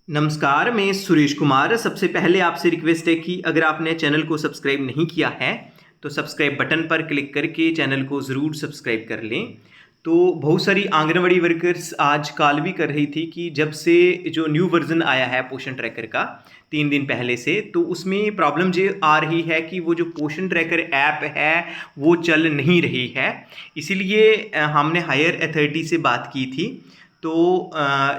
नमस्कार, मैं सुरेश कुमार। सबसे पहले आपसे रिक्वेस्ट है कि अगर आपने चैनल को सब्सक्राइब नहीं किया है तो सब्सक्राइब बटन पर क्लिक करके चैनल को ज़रूर सब्सक्राइब कर लें। तो बहुत सारी आंगनवाड़ी वर्कर्स आज कॉल भी कर रही थी कि जब से जो न्यू वर्जन आया है पोषण ट्रैकर का 3 दिन पहले से, तो उसमें प्रॉब्लम ये आ रही है कि वो जो पोषण ट्रैकर ऐप है वो चल नहीं रही है। इसीलिए हमने हायर अथॉरिटी से बात की थी। तो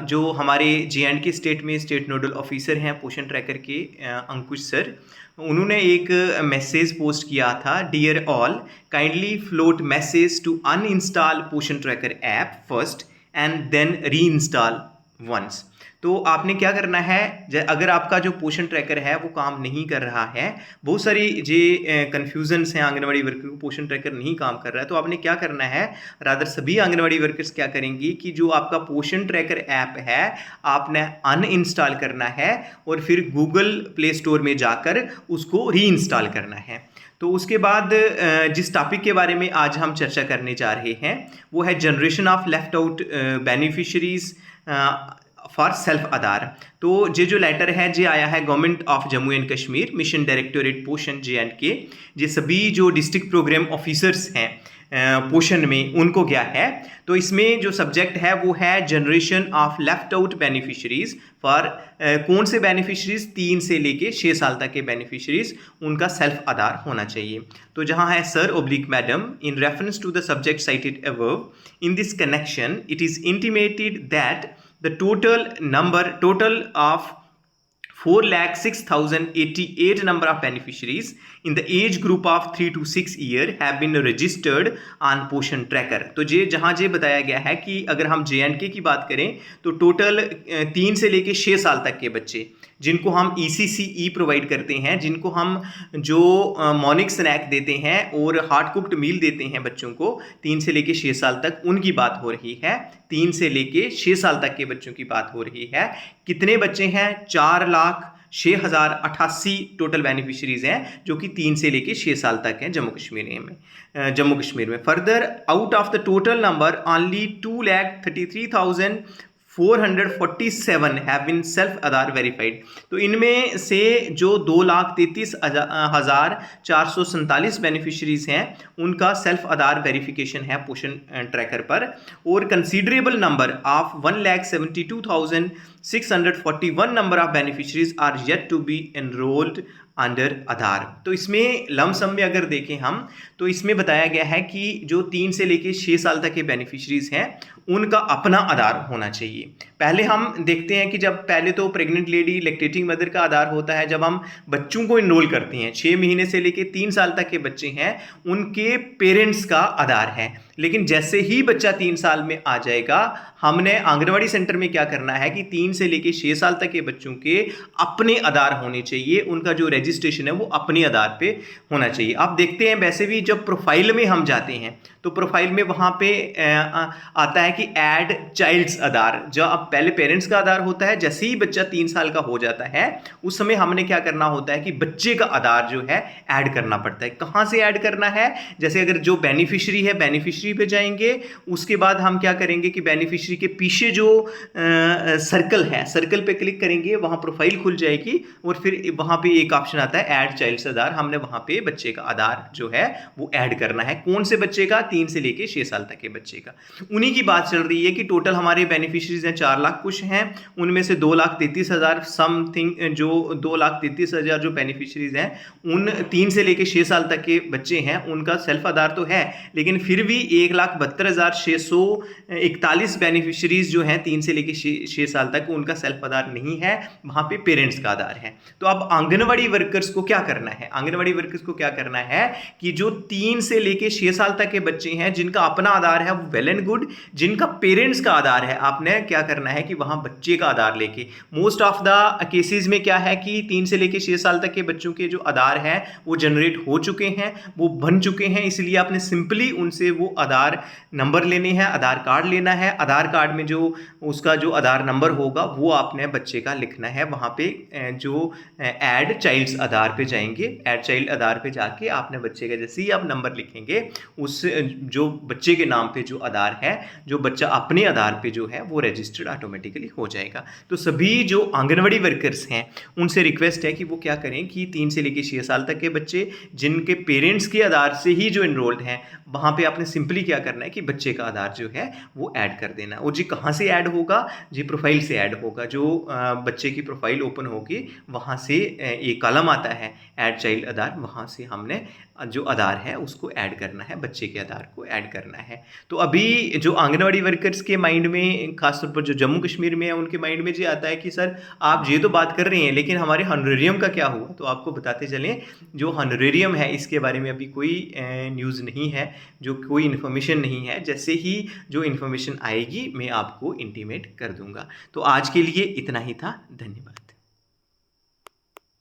जो हमारे जे.एंड.के स्टेट में स्टेट नोडल ऑफिसर हैं पोषण ट्रैकर के, अंकुश सर, उन्होंने एक मैसेज पोस्ट किया था, dear all, kindly float message to uninstall Poshan tracker app first and then reinstall once. तो आपने क्या करना है, अगर आपका जो पोषण ट्रैकर है वो काम नहीं कर रहा है, बहुत सारी जे कन्फ्यूजन्स हैं आंगनवाड़ी वर्कर को, पोषण ट्रैकर नहीं काम कर रहा है, तो आपने क्या करना है, रादर सभी आंगनवाड़ी वर्कर्स क्या करेंगी कि जो आपका पोषण ट्रैकर ऐप है आपने अनइंस्टॉल करना है और फिर गूगल प्ले स्टोर में जाकर उसको रीइंस्टॉल करना है। तो उसके बाद जिस टॉपिक के बारे में आज हम चर्चा करने जा रहे हैं वो है generation of left out beneficiaries for self Aadhaar. तो ये जो लेटर है ये आया है government of Jammu and Kashmir, mission directorate Poshan J and K, ये सभी जो डिस्ट्रिक्ट प्रोग्राम ऑफिसर्स हैं पोषण में उनको गया है। तो इसमें जो सब्जेक्ट है वो है generation of left out beneficiaries for कौन से बेनिफिशरीज, 3 से लेके 6 साल तक के बेनिफिशरीज, उनका सेल्फ आधार होना चाहिए। तो जहां है sir oblique madam, in reference to the subject cited above, in this connection it is intimated that the total of 4,06,088 number of beneficiaries in the age group of 3 to 6 year have been registered on पोषण tracker. तो ये जहाँ ये बताया गया है कि अगर हम जे.एंड.के की बात करें तो टोटल 3 से लेके 6 साल तक के बच्चे जिनको हम ECCE प्रोवाइड करते हैं, जिनको हम जो मॉर्निंग स्नैक देते हैं और हार्ड कुक्ड मील देते हैं बच्चों को 3 से लेके 6 साल तक, उनकी बात हो रही है। 3 से लेके 6 साल तक के बच्चों की बात हो रही है। कितने बच्चे हैं? 4,06,088 टोटल बेनिफिशरीज हैं जो कि 3 से लेके 6 साल तक हैं जम्मू कश्मीर में। Further, out of the total number only 2,33,447 have been self Aadhaar verified. तो इनमें से जो 2,33,447 बेनिफिशरीज हैं उनका सेल्फ आधार वेरिफिकेशन है पोषण ट्रैकर पर, और considerable number of 1,72,641 number of beneficiaries are yet to be enrolled under Aadhaar. तो इसमें लमसम में अगर देखें हम तो इसमें बताया गया है कि जो 3 से लेके 6 साल तक के बेनिफिशरीज हैं उनका अपना आधार होना चाहिए। पहले हम देखते हैं कि जब पहले तो प्रेग्नेंट लेडी, लैक्टेटिंग मदर का आधार होता है जब हम बच्चों को इनरोल करते हैं। 6 महीने से लेके 3 साल तक के बच्चे हैं उनके पेरेंट्स का आधार है। लेकिन जैसे ही बच्चा 3 साल में आ जाएगा, हमने आंगनवाड़ी सेंटर में क्या करना है कि 3 से लेके 6 साल तक के बच्चों के अपने आधार होने चाहिए, उनका जो रजिस्ट्रेशन है वो अपने आधार पे होना चाहिए। आप देखते हैं वैसे भी जब प्रोफाइल में हम जाते हैं तो प्रोफाइल में वहाँ पे आता है कि ऐड चाइल्ड्स आधार। जो अब पहले पेरेंट्स का आधार होता है, जैसे ही बच्चा 3 साल का हो जाता है उस समय हमने क्या करना होता है कि बच्चे का आधार जो है ऐड करना पड़ता है। कहाँ से ऐड करना है? जैसे अगर जो बेनिफिशरी है बेनिफिशरी पे जाएंगे, उसके बाद हम क्या करेंगे कि बेनिफिशरी के पीछे जो सर्कल है, सर्कल पे क्लिक करेंगे, वहाँ प्रोफाइल खुल जाएगी और फिर वहाँ पे एक ऑप्शन आता है ऐड चाइल्ड्स आधार। हमने वहाँ पे बच्चे का आधार जो है वो ऐड करना है। कौन से बच्चे का? 3 से लेके 6 साल तक के बच्चे का। उन्हीं की बात चल रही है कि टोटल हमारे बेनिफिशरीज हैं 4 लाख कुछ हैं, उनमें से 2,33,000 समथिंग, जो 2,33,000 जो बेनिफिशरीज हैं उन 3 से लेके 6 साल तक के बच्चे हैं, उनका सेल्फ आधार तो है, लेकिन फिर भी 1,72,641 बेनिफिशरीज जो हैं 3 से लेके 6 साल तक, उनका सेल्फ आधार नहीं है, वहाँ पे पेरेंट्स का आधार है। तो अब आंगनवाड़ी वर्कर्स को क्या करना है? आंगनवाड़ी वर्कर्स को क्या करना है कि जो 3 से लेके 6 साल तक के बच्चे हैं जिनका अपना आधार है वो वेल एंड गुड, जिनका पेरेंट्स का आधार है आपने क्या करना है कि वहां बच्चे का आधार लेके, मोस्ट ऑफ द केसेस में क्या है कि 3 से लेके 6 साल तक के बच्चों के जो आधार है वो जनरेट हो चुके हैं, वो बन चुके हैं, इसलिए आपने सिंपली उनसे वो आधार नंबर लेने हैं, आधार कार्ड लेना है। आधार कार्ड में जो उसका जो आधार नंबर होगा वो आपने बच्चे का लिखना है। वहाँ पे जो ऐड चाइल्ड्स आधार पे जाएंगे, ऐड चाइल्ड आधार पे जाके आपने बच्चे का जैसे ही आप नंबर लिखेंगे उस जो बच्चे के नाम पे जो आधार है, जो बच्चा अपने आधार पे जो है वो रजिस्टर्ड ऑटोमेटिकली हो जाएगा। तो सभी जो आंगनवाड़ी वर्कर्स हैं उनसे रिक्वेस्ट है कि वो क्या करें कि 3 से लेकर 6 साल तक के बच्चे जिनके पेरेंट्स के आधार से ही जो इनरोल्ड हैं, वहाँ पे आपने सिंपली क्या करना है कि बच्चे का आधार जो है वो ऐड कर देना। और जी कहाँ से ऐड होगा? जी प्रोफाइल से ऐड होगा। जो बच्चे की प्रोफाइल ओपन होगी वहाँ से एक कॉलम आता है ऐड चाइल्ड आधार, वहाँ से हमने जो आधार है उसको ऐड करना है, बच्चे के आधार को ऐड करना है। तो अभी जो आंगनवाड़ी वर्कर्स के माइंड में, खासतौर पर जो जम्मू कश्मीर में है, उनके माइंड में ये आता है कि सर आप ये तो बात कर रहे हैं लेकिन हमारे हॉनरेरियम का क्या हुआ? तो आपको बताते चलें, जो हॉनरेरियम है इसके बारे में अभी कोई न्यूज़ नहीं है, जो कोई इन्फॉर्मेशन नहीं है। जैसे ही जो इन्फॉर्मेशन आएगी मैं आपको इंटीमेट कर दूंगा। तो आज के लिए इतना ही था। धन्यवाद।